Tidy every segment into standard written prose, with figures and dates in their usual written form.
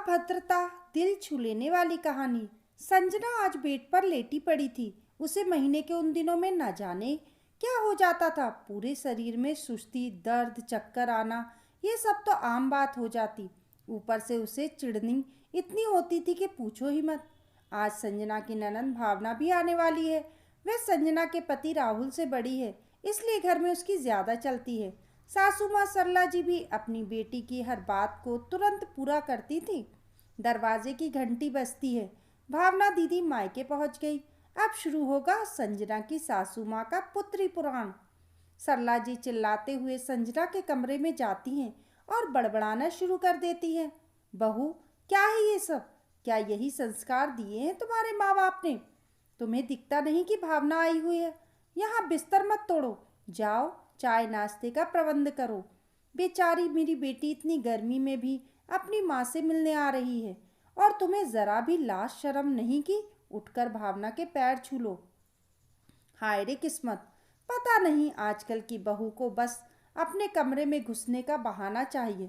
अभद्रता, दिल छू लेने वाली कहानी। संजना आज बेड पर लेटी पड़ी थी। उसे महीने के उन दिनों में न जाने क्या हो जाता था। पूरे शरीर में सुस्ती, दर्द, चक्कर आना, ये सब तो आम बात हो जाती। ऊपर से उसे चिढ़नी इतनी होती थी कि पूछो ही मत। आज संजना की ननंद भावना भी आने वाली है। वह संजना के पति राहुल से बड़ी है, इसलिए घर में उसकी ज्यादा चलती है। सासू माँ सरला जी भी अपनी बेटी की हर बात को तुरंत पूरा करती थी। दरवाजे की घंटी बजती है। भावना दीदी मायके पहुंच गई। अब शुरू होगा संजना की सासू माँ का पुत्री पुराण। सरला जी चिल्लाते हुए संजना के कमरे में जाती हैं और बड़बड़ाना शुरू कर देती हैं। बहू, क्या है ये सब? क्या यही संस्कार दिए हैं तुम्हारे माँ बाप ने? तुम्हें दिखता नहीं कि भावना आई हुई है? यहाँ बिस्तर मत तोड़ो, जाओ चाय नाश्ते का प्रबंध करो। बेचारी मेरी बेटी इतनी गर्मी में भी अपनी माँ से मिलने आ रही है और तुम्हें जरा भी लाज शर्म नहीं कि उठकर भावना के पैर छू लो। हाय रे किस्मत, पता नहीं आजकल की बहू को बस अपने कमरे में घुसने का बहाना चाहिए।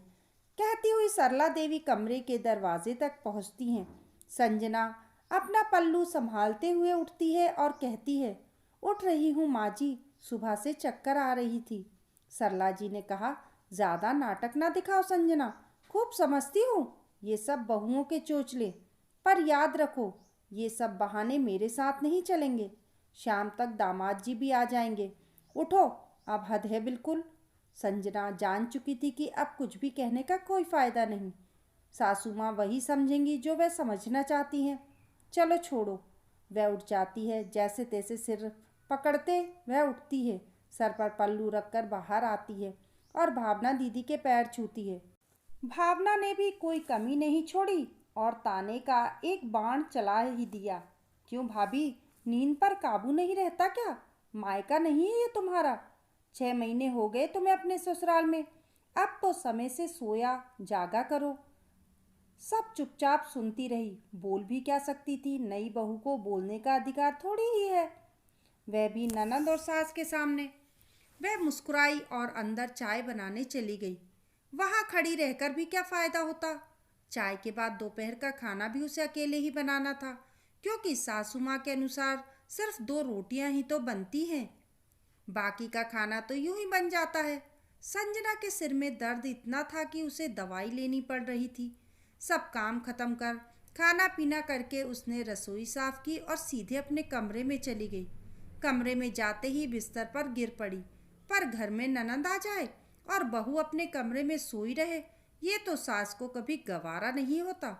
कहती हुई सरला देवी कमरे के दरवाजे तक पहुंचती हैं। संजना अपना पल्लू संभालते हुए उठती है और कहती है, उठ रही हूँ माँ जी, सुबह से चक्कर आ रही थी। सरला जी ने कहा, ज़्यादा नाटक ना दिखाओ संजना, खूब समझती हूँ ये सब बहुओं के चोचले। पर याद रखो, ये सब बहाने मेरे साथ नहीं चलेंगे। शाम तक दामाद जी भी आ जाएंगे। उठो, अब हद है बिल्कुल। संजना जान चुकी थी कि अब कुछ भी कहने का कोई फायदा नहीं। सासू माँ वही समझेंगी जो वह समझना चाहती हैं। चलो छोड़ो। वह उठ जाती है। जैसे तैसे सिर पकड़ते वह उठती है, सर पर पल्लू रखकर बाहर आती है और भावना दीदी के पैर छूती है। भावना ने भी कोई कमी नहीं छोड़ी और ताने का एक बाण चला ही दिया। क्यों भाभी, नींद पर काबू नहीं रहता क्या? मायका नहीं है ये तुम्हारा? 6 महीने हो गए तुम्हें अपने ससुराल में। अब तो समय से सोया जागा करो। सब चुपचाप सुनती रही। बोल भी क्या सकती थी? नई बहू को बोलने का अधिकार थोड़ी ही है, वह भी ननंद और सास के सामने। वह मुस्कुराई और अंदर चाय बनाने चली गई। वहाँ खड़ी रहकर भी क्या फ़ायदा होता? चाय के बाद दोपहर का खाना भी उसे अकेले ही बनाना था, क्योंकि सासू माँ के अनुसार सिर्फ 2 रोटियां ही तो बनती हैं। बाकी का खाना तो यूं ही बन जाता है। संजना के सिर में दर्द इतना था कि उसे दवाई लेनी पड़ रही थी। सब काम खत्म कर खाना पीना करके उसने रसोई साफ की और सीधे अपने कमरे में चली गई। कमरे में जाते ही बिस्तर पर गिर पड़ी। पर घर में ननंद आ जाए और बहू अपने कमरे में सोई रहे, ये तो सास को कभी गवारा नहीं होता।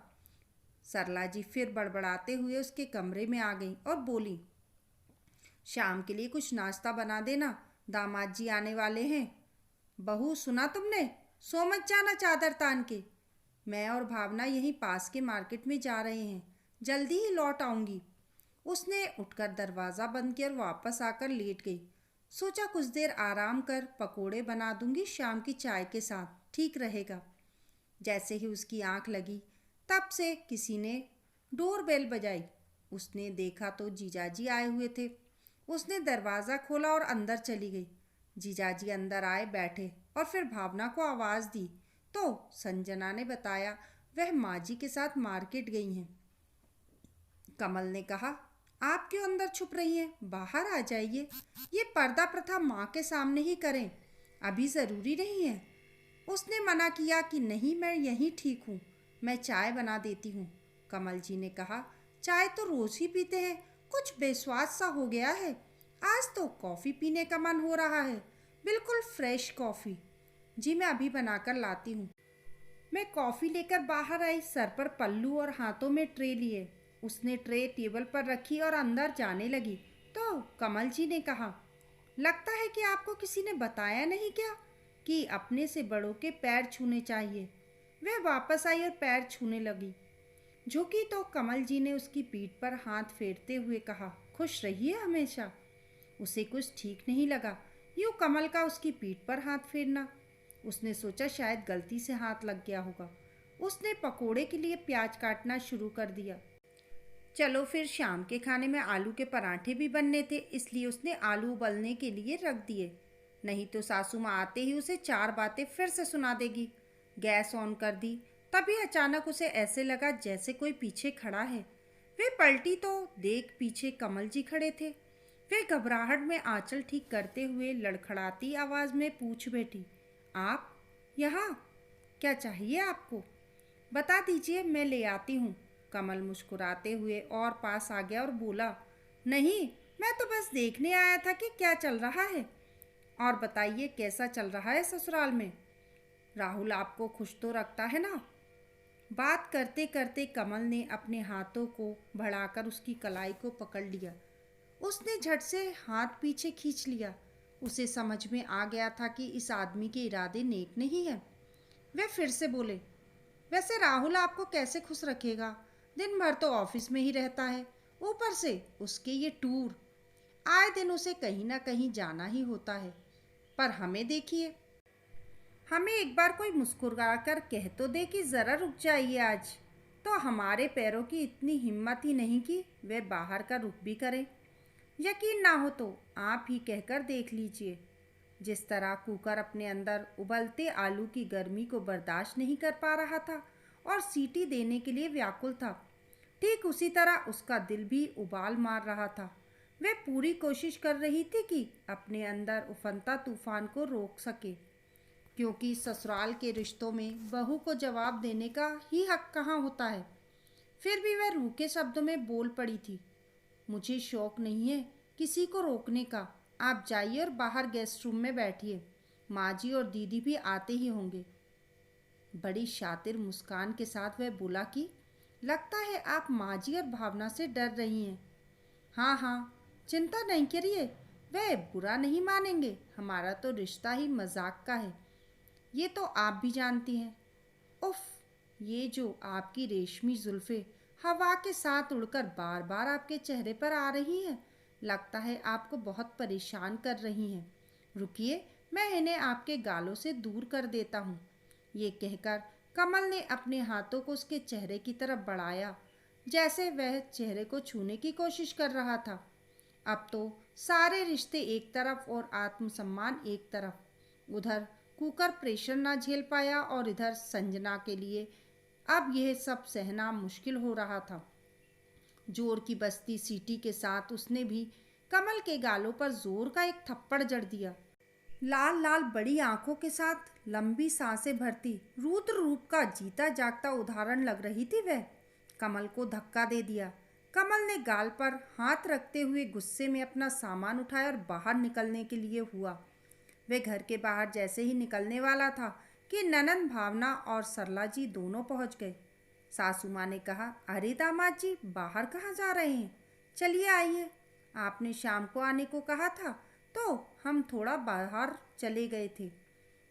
सरला जी फिर बड़बड़ाते हुए उसके कमरे में आ गई और बोली, शाम के लिए कुछ नाश्ता बना देना, दामाद जी आने वाले हैं। बहू, सुना तुमने? सो मत जाना चादर तान के। मैं और भावना यहीं पास के मार्केट में जा रहे हैं, जल्दी ही लौट आऊंगी। उसने उठकर दरवाज़ा बंद किया और वापस आकर लेट गई। सोचा कुछ देर आराम कर पकोड़े बना दूंगी शाम की चाय के साथ, ठीक रहेगा। जैसे ही उसकी आंख लगी तब से किसी ने डोरबेल बजाई। उसने देखा तो जीजाजी आए हुए थे। उसने दरवाज़ा खोला और अंदर चली गई। जीजाजी अंदर आए, बैठे और फिर भावना को आवाज़ दी तो संजना ने बताया वह माँ जी के साथ मार्केट गई हैं। कमल ने कहा, आप क्यों अंदर छुप रही हैं? बाहर आ जाइए। ये पर्दा प्रथा माँ के सामने ही करें, अभी ज़रूरी नहीं है। उसने मना किया कि नहीं, मैं यहीं ठीक हूँ, मैं चाय बना देती हूँ। कमल जी ने कहा, चाय तो रोज़ ही पीते हैं, कुछ बेस्वाद सा हो गया है। आज तो कॉफ़ी पीने का मन हो रहा है, बिल्कुल फ्रेश कॉफ़ी। जी मैं अभी बनाकर लाती हूँ। मैं कॉफ़ी लेकर बाहर आई, सर पर पल्लू और हाथों में ट्रे लिए। उसने ट्रे टेबल पर रखी और अंदर जाने लगी तो कमल जी ने कहा, लगता है कि आपको किसी ने बताया नहीं क्या कि अपने से बड़ों के पैर छूने चाहिए। वह वापस आई और पैर छूने लगी। झुकी तो कमल जी ने उसकी पीठ पर हाथ फेरते हुए कहा, खुश रहिए हमेशा। उसे कुछ ठीक नहीं लगा यूँ कमल का उसकी पीठ पर हाथ फेरना। उसने सोचा शायद गलती से हाथ लग गया होगा। उसने पकोड़े के लिए प्याज काटना शुरू कर दिया। चलो फिर शाम के खाने में आलू के पराठे भी बनने थे, इसलिए उसने आलू उबलने के लिए रख दिए। नहीं तो सासू माँ आते ही उसे 4 बातें फिर से सुना देगी। गैस ऑन कर दी तभी अचानक उसे ऐसे लगा जैसे कोई पीछे खड़ा है। वे पलटी तो देख पीछे कमल जी खड़े थे। वे घबराहट में आंचल ठीक करते हुए लड़खड़ाती आवाज में पूछ बैठी, आप यहाँ? क्या चाहिए आपको? बता दीजिए, मैं ले आती हूँ। कमल मुस्कुराते हुए और पास आ गया और बोला, नहीं, मैं तो बस देखने आया था कि क्या चल रहा है। और बताइए, कैसा चल रहा है ससुराल में? राहुल आपको खुश तो रखता है ना? बात करते करते कमल ने अपने हाथों को बढ़ाकर उसकी कलाई को पकड़ लिया। उसने झट से हाथ पीछे खींच लिया। उसे समझ में आ गया था कि इस आदमी के इरादे नेक नहीं है। वे फिर से बोले, वैसे राहुल आपको कैसे खुश रखेगा? दिन भर तो ऑफिस में ही रहता है, ऊपर से उसके ये टूर। आए दिन उसे कहीं ना कहीं जाना ही होता है। पर हमें देखिए, हमें एक बार कोई मुस्कुरा कर कह तो दे कि ज़रा रुक जाइए आज। तो हमारे पैरों की इतनी हिम्मत ही नहीं कि वे बाहर का रुख भी करें। यकीन ना हो तो आप ही कहकर देख लीजिए। जिस तरह कुकर अपने अंदर उबलते आलू की गर्मी को बर्दाश्त नहीं कर पा रहा था और सीटी देने के लिए व्याकुल था, ठीक उसी तरह उसका दिल भी उबाल मार रहा था। वह पूरी कोशिश कर रही थी कि अपने अंदर उफनता तूफान को रोक सके, क्योंकि ससुराल के रिश्तों में बहू को जवाब देने का ही हक कहाँ होता है। फिर भी वह रूखे शब्दों में बोल पड़ी थी, मुझे शौक नहीं है किसी को रोकने का। आप जाइए और बाहर गेस्ट रूम में बैठिए, माँ जी और दीदी भी आते ही होंगे। बड़ी शातिर मुस्कान के साथ वह बोला कि लगता है आप माँ जी और भावना से डर रही हैं। हाँ हाँ, चिंता नहीं करिए, वह बुरा नहीं मानेंगे। हमारा तो रिश्ता ही मजाक का है, ये तो आप भी जानती हैं। उफ, ये जो आपकी रेशमी जुल्फ़े हवा के साथ उड़कर बार बार आपके चेहरे पर आ रही हैं, लगता है आपको बहुत परेशान कर रही हैं। रुकिए, मैं इन्हें आपके गालों से दूर कर देता हूँ। ये कहकर कमल ने अपने हाथों को उसके चेहरे की तरफ बढ़ाया, जैसे वह चेहरे को छूने की कोशिश कर रहा था। अब तो सारे रिश्ते एक तरफ और आत्मसम्मान एक तरफ। उधर कुकर प्रेशर ना झेल पाया और इधर संजना के लिए अब यह सब सहना मुश्किल हो रहा था। जोर की बजती सीटी के साथ उसने भी कमल के गालों पर जोर का एक थप्पड़ जड़ दिया। लाल लाल बड़ी आंखों के साथ लंबी सांसें भरती रुद्र रूप का जीता जागता उदाहरण लग रही थी वह। कमल को धक्का दे दिया। कमल ने गाल पर हाथ रखते हुए गुस्से में अपना सामान उठाया और बाहर निकलने के लिए हुआ। वे घर के बाहर जैसे ही निकलने वाला था कि ननंद भावना और सरला जी दोनों पहुंच गए। सासू माँ ने कहा, अरे दामाद जी, बाहर कहाँ जा रहे हैं? चलिए आइए, आपने शाम को आने को कहा था तो हम थोड़ा बाहर चले गए थे।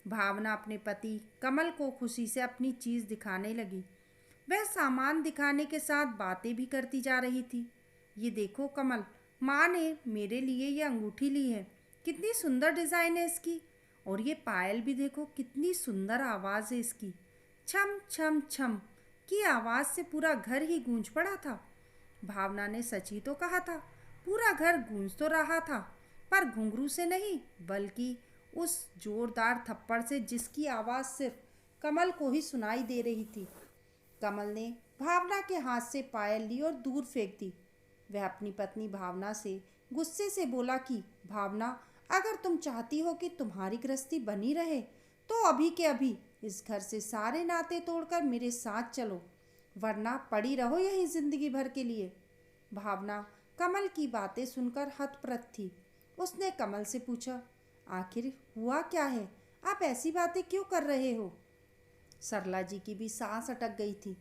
भावना अपने पति कमल को खुशी से अपनी चीज़ दिखाने लगी। वह सामान दिखाने के साथ बातें भी करती जा रही थी। ये देखो कमल, माँ ने मेरे लिए ये अंगूठी ली है, कितनी सुंदर डिज़ाइन है इसकी। और ये पायल भी देखो, कितनी सुंदर आवाज़ है इसकी। छम छम छम की आवाज़ से पूरा घर ही गूंज पड़ा था। भावना ने सच ही तो कहा था, पूरा घर गूंज तो रहा था, पर घुंघरू से नहीं बल्कि उस जोरदार थप्पड़ से जिसकी आवाज़ सिर्फ कमल को ही सुनाई दे रही थी। कमल ने भावना के हाथ से पायल ली और दूर फेंक दी। वह अपनी पत्नी भावना से गुस्से से बोला कि भावना, अगर तुम चाहती हो कि तुम्हारी गृहस्थी बनी रहे तो अभी के अभी इस घर से सारे नाते तोड़कर मेरे साथ चलो, वरना पड़ी रहो यहीं जिंदगी भर के लिए। भावना कमल की बातें सुनकर हतप्रभ थी। उसने कमल से पूछा, आखिर हुआ क्या है? आप ऐसी बातें क्यों कर रहे हो? सरला जी की भी सांस अटक गई थी।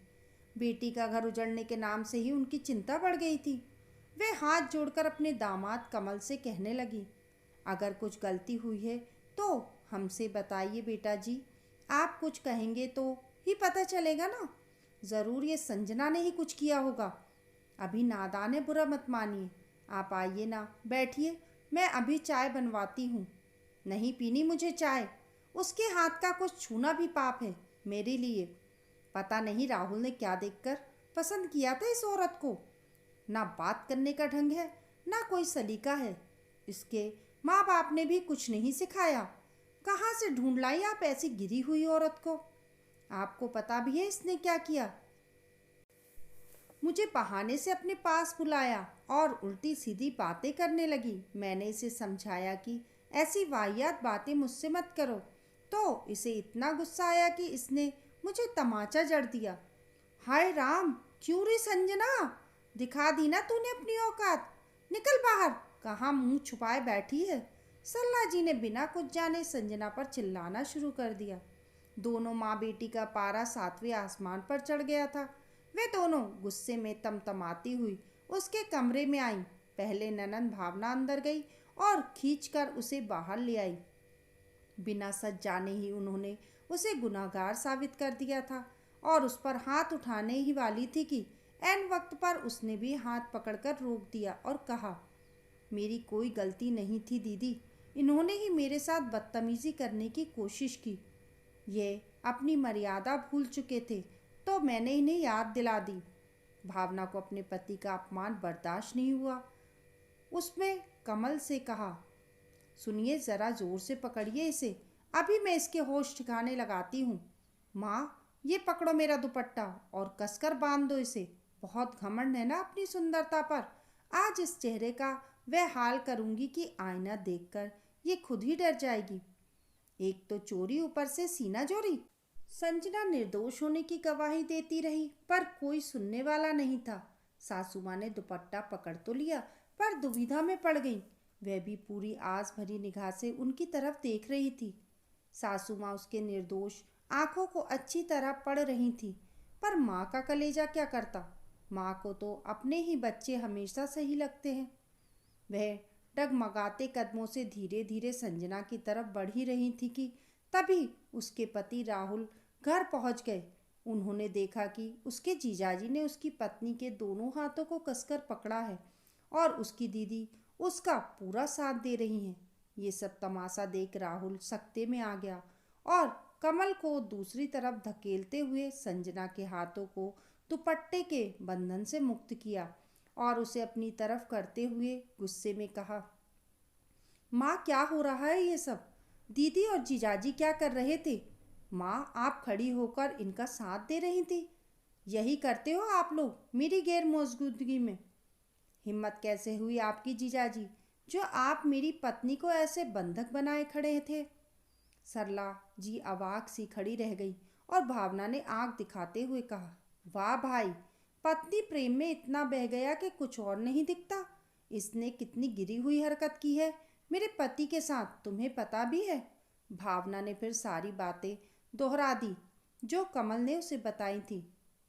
बेटी का घर उजड़ने के नाम से ही उनकी चिंता बढ़ गई थी। वे हाथ जोड़कर अपने दामाद कमल से कहने लगी, अगर कुछ गलती हुई है तो हमसे बताइए बेटा जी। आप कुछ कहेंगे तो ही पता चलेगा ना। ज़रूर ये संजना ने ही कुछ किया होगा। अभी नादान है, बुरा मत मानिए। आप आइए ना, बैठिए, मैं अभी चाय बनवाती हूँ। नहीं पीनी मुझे चाय। उसके हाथ का कुछ छूना भी पाप है मेरे लिए। पता नहीं राहुल ने क्या देखकर पसंद किया था इस औरत को। ना बात करने का ढंग है, ना कोई सलीका है। इसके माँ बाप ने भी कुछ नहीं सिखाया। कहाँ से ढूंढ लाई आप ऐसी गिरी हुई औरत को? आपको पता भी है इसने क्या किया? मुझे बहाने से अपने पास बुलाया और उल्टी सीधी बातें करने लगी। मैंने इसे समझाया कि ऐसी वाहियात बातें मुझसे मत करो, तो इसे इतना गुस्सा आया कि इसने मुझे तमाचा जड़ दिया। हाय राम, क्यों रे संजना, दिखा दी ना तूने अपनी औकात। निकल बाहर, कहाँ मुंह छुपाए बैठी है। सल्ला जी ने बिना कुछ जाने संजना पर चिल्लाना शुरू कर दिया। दोनों माँ बेटी का पारा सातवें आसमान पर चढ़ गया था। वे दोनों गुस्से में तमतमाती हुई उसके कमरे में आईं। पहले ननंद भावना अंदर गई और खींचकर उसे बाहर ले आई। बिना सच जाने ही उन्होंने उसे गुनाहगार साबित कर दिया था और उस पर हाथ उठाने ही वाली थी कि ऐन वक्त पर उसने भी हाथ पकड़कर रोक दिया और कहा, मेरी कोई गलती नहीं थी दीदी, इन्होंने ही मेरे साथ बदतमीजी करने की कोशिश की। ये अपनी मर्यादा भूल चुके थे तो मैंने इन्हें याद दिला दी। भावना को अपने पति का अपमान बर्दाश्त नहीं हुआ। उसने कमल से कहा, सुनिए, ज़रा ज़ोर से पकड़िए इसे, अभी मैं इसके होश ठिकाने लगाती हूँ। माँ, ये पकड़ो मेरा दुपट्टा और कसकर बांध दो इसे। बहुत घमंड है ना अपनी सुंदरता पर। आज इस चेहरे का वह हाल करूँगी कि आईना देखकर ये खुद ही डर जाएगी। एक तो चोरी, ऊपर से सीना जोरी। संजना निर्दोष होने की गवाही देती रही पर कोई सुनने वाला नहीं था। सासू माँ ने दुपट्टा पकड़ तो लिया पर दुविधा में पड़ गई। वह भी पूरी आस भरी निगाह से उनकी तरफ देख रही थी। सासू माँ उसके निर्दोष आंखों को अच्छी तरह पढ़ रही थी, पर माँ का कलेजा क्या करता। माँ को तो अपने ही बच्चे हमेशा सही लगते हैं। वह डगमगाते कदमों से धीरे धीरे संजना की तरफ बढ़ ही रही थी कि तभी उसके पति राहुल घर पहुंच गए। उन्होंने देखा कि उसके जीजाजी ने उसकी पत्नी के दोनों हाथों को कसकर पकड़ा है और उसकी दीदी उसका पूरा साथ दे रही हैं। ये सब तमाशा देख राहुल सकते में आ गया और कमल को दूसरी तरफ धकेलते हुए संजना के हाथों को दुपट्टे के बंधन से मुक्त किया और उसे अपनी तरफ करते हुए गुस्से में कहा, माँ, क्या हो रहा है ये सब? दीदी और जीजाजी क्या कर रहे थे? माँ, आप खड़ी होकर इनका साथ दे रही थी। यही करते हो आप लोग मेरी गैर मौजूदगी में? हिम्मत कैसे हुई आपकी जीजाजी, जो आप मेरी पत्नी को ऐसे बंधक बनाए खड़े थे? सरला जी अवाक सी खड़ी रह गई और भावना ने आंख दिखाते हुए कहा, वाह भाई, पत्नी प्रेम में इतना बह गया कि कुछ और नहीं दिखता। इसने कितनी गिरी हुई हरकत की है मेरे पति के साथ, तुम्हें पता भी है? भावना ने फिर सारी बातें दोहरा दी जो कमल ने उसे बताई थी।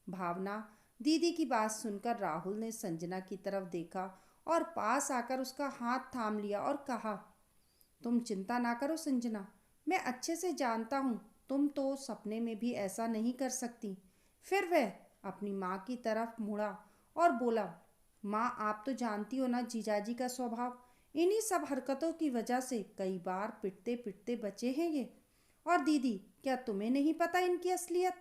भावना दीदी की बात सुनकर राहुल ने संजना की तरफ देखा और पास आकर उसका हाथ थाम लिया और कहा, तुम चिंता ना करो संजना, मैं अच्छे से जानता हूँ तुम तो सपने में भी ऐसा नहीं कर सकती। फिर वह अपनी माँ की तरफ मुड़ा और बोला, माँ, आप तो जानती हो ना जीजाजी का स्वभाव, इन्हीं सब हरकतों की वजह से कई बार पिटते पिटते बचे हैं ये। और दीदी, क्या तुम्हें नहीं पता इनकी असलियत?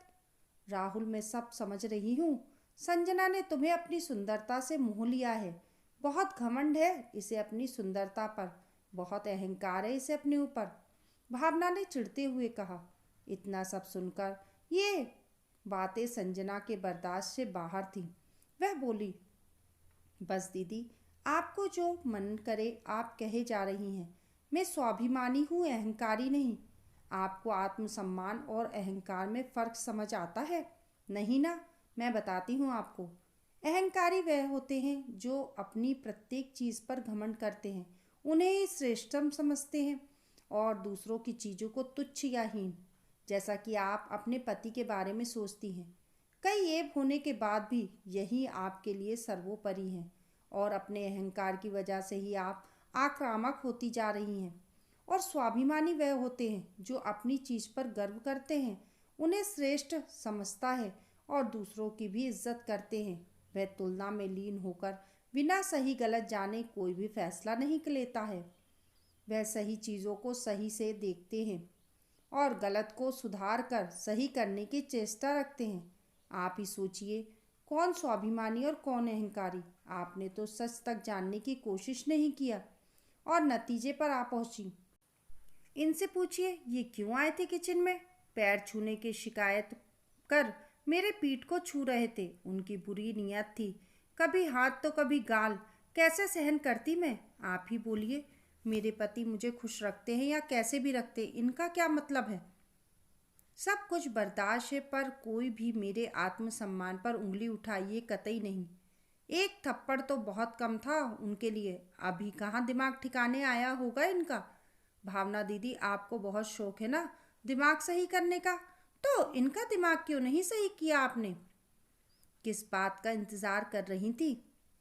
राहुल, मैं सब समझ रही हूँ। संजना ने तुम्हें अपनी सुंदरता से मोह लिया है। बहुत घमंड है इसे अपनी सुंदरता पर, बहुत अहंकार है इसे अपने ऊपर। भावना ने चिढ़ते हुए कहा। इतना सब सुनकर ये बातें संजना के बर्दाश्त से बाहर थीं। वह बोली, बस दीदी, आपको जो मन करे आप कहे जा रही हैं। मैं स्वाभिमानी हूँ, अहंकारी नहीं। आपको आत्मसम्मान और अहंकार में फ़र्क समझ आता है? नहीं ना, मैं बताती हूँ आपको। अहंकारी वह होते हैं जो अपनी प्रत्येक चीज़ पर घमंड करते हैं, उन्हें ही श्रेष्ठतम समझते हैं और दूसरों की चीज़ों को तुच्छ या हीन, जैसा कि आप अपने पति के बारे में सोचती हैं। कई ऐब होने के बाद भी यही आपके लिए सर्वोपरि हैं और अपने अहंकार की वजह से ही आप आक्रामक होती जा रही हैं। और स्वाभिमानी वह होते हैं जो अपनी चीज़ पर गर्व करते हैं, उन्हें श्रेष्ठ समझता है और दूसरों की भी इज्जत करते हैं। वह तुलना में लीन होकर बिना सही गलत जाने कोई भी फैसला नहीं लेता है। वह सही चीज़ों को सही से देखते हैं और गलत को सुधार कर सही करने की चेष्टा रखते हैं। आप ही सोचिए, कौन स्वाभिमानी और कौन अहंकारी? आपने तो सच तक जानने की कोशिश नहीं किया और नतीजे पर आ पहुंची। इनसे पूछिए ये क्यों आए थे किचन में, पैर छूने की शिकायत कर मेरे पीठ को छू रहे थे। उनकी बुरी नीयत थी, कभी हाथ तो कभी गाल। कैसे सहन करती मैं? आप ही बोलिए। मेरे पति मुझे खुश रखते हैं या कैसे भी रखते, इनका क्या मतलब है? सब कुछ बर्दाश्त है, पर कोई भी मेरे आत्मसम्मान पर उंगली उठाइए कतई नहीं। एक थप्पड़ तो बहुत कम था उनके लिए। अभी कहाँ दिमाग ठिकाने आया होगा इनका। भावना दीदी, आपको बहुत शौक है ना दिमाग सही करने का, तो इनका दिमाग क्यों नहीं सही किया आपने? किस बात का इंतज़ार कर रही थी?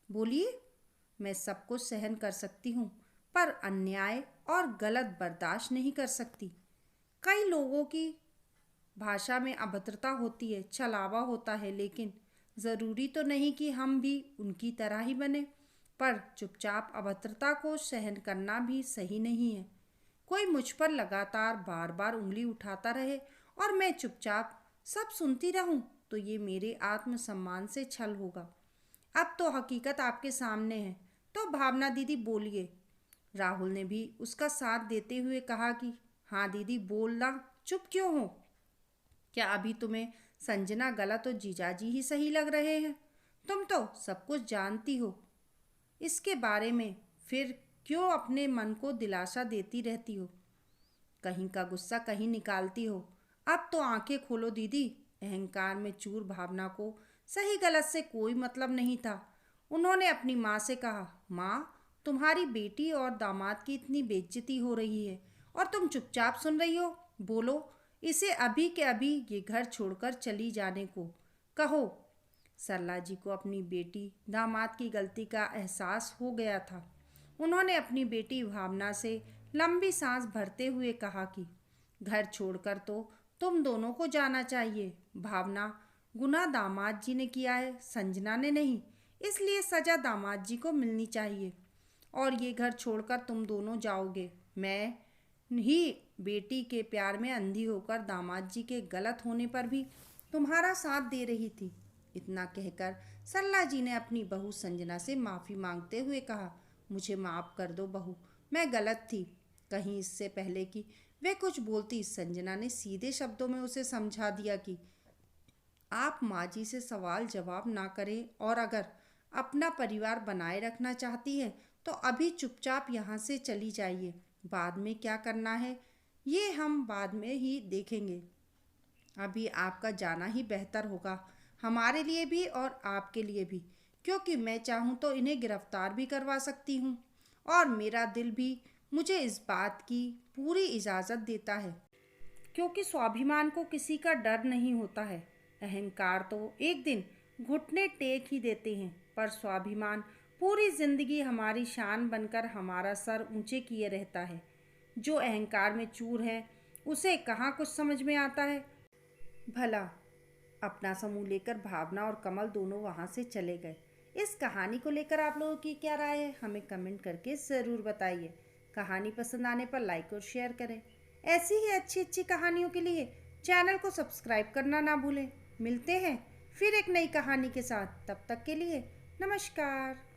बोलिए। मैं सब कुछ सहन कर सकती हूँ, पर अन्याय और गलत बर्दाश्त नहीं कर सकती। कई लोगों की भाषा में अभद्रता होती है, छलावा होता है, लेकिन ज़रूरी तो नहीं कि हम भी उनकी तरह ही बने। पर चुपचाप अभद्रता को सहन करना भी सही नहीं है। कोई मुझ पर लगातार बार बार उंगली उठाता रहे और मैं चुपचाप सब सुनती रहूं, तो ये मेरे आत्मसम्मान से छल होगा। अब तो हकीकत आपके सामने है, तो भावना दीदी बोलिए। राहुल ने भी उसका साथ देते हुए कहा कि हाँ दीदी बोलना, चुप क्यों हो? क्या अभी तुम्हें संजना गलत और जीजाजी ही सही लग रहे हैं? तुम तो सब कुछ जानती हो इसके बारे में, फिर क्यों अपने मन को दिलासा देती रहती हो? कहीं का गुस्सा कहीं निकालती हो। अब तो आंखें खोलो दीदी। अहंकार में चूर भावना को सही गलत से कोई मतलब नहीं था। उन्होंने अपनी माँ से कहा, माँ, तुम्हारी बेटी और दामाद की इतनी बेइज्जती हो रही है और तुम चुपचाप सुन रही हो। बोलो इसे अभी के अभी ये घर छोड़कर चली जाने को कहो। सरला जी को अपनी बेटी दामाद की गलती का एहसास हो गया था। उन्होंने अपनी बेटी भावना से लंबी सांस भरते हुए कहा कि घर छोड़कर तो तुम दोनों को जाना चाहिए। भावना, गुनाह दामाद जी ने किया है, संजना ने नहीं, इसलिए सजा दामाद जी को मिलनी चाहिए और ये घर छोड़कर तुम दोनों जाओगे। मैं ही बेटी के प्यार में अंधी होकर दामाद जी के गलत होने पर भी तुम्हारा साथ दे रही थी। इतना कहकर सरला जी ने अपनी बहू संजना से माफ़ी मांगते हुए कहा, मुझे माफ़ कर दो बहू, मैं गलत थी। कहीं इससे पहले कि वे कुछ बोलती, संजना ने सीधे शब्दों में उसे समझा दिया कि आप माँ जी से सवाल जवाब ना करें और अगर अपना परिवार बनाए रखना चाहती है तो अभी चुपचाप यहाँ से चली जाइए। बाद में क्या करना है ये हम बाद में ही देखेंगे। अभी आपका जाना ही बेहतर होगा, हमारे लिए भी और आपके लिए भी, क्योंकि मैं चाहूँ तो इन्हें गिरफ्तार भी करवा सकती हूँ और मेरा दिल भी मुझे इस बात की पूरी इजाज़त देता है, क्योंकि स्वाभिमान को किसी का डर नहीं होता है। अहंकार तो एक दिन घुटने टेक ही देते हैं, पर स्वाभिमान पूरी जिंदगी हमारी शान बनकर हमारा सर ऊंचे किए रहता है। जो अहंकार में चूर है उसे कहाँ कुछ समझ में आता है। भला अपना समूह लेकर भावना और कमल दोनों वहाँ से चले गए। इस कहानी को लेकर आप लोगों की क्या राय है, हमें कमेंट करके ज़रूर बताइए। कहानी पसंद आने पर लाइक और शेयर करें। ऐसी ही अच्छी अच्छी कहानियों के लिए चैनल को सब्सक्राइब करना ना भूलें। मिलते हैं फिर एक नई कहानी के साथ, तब तक के लिए नमस्कार।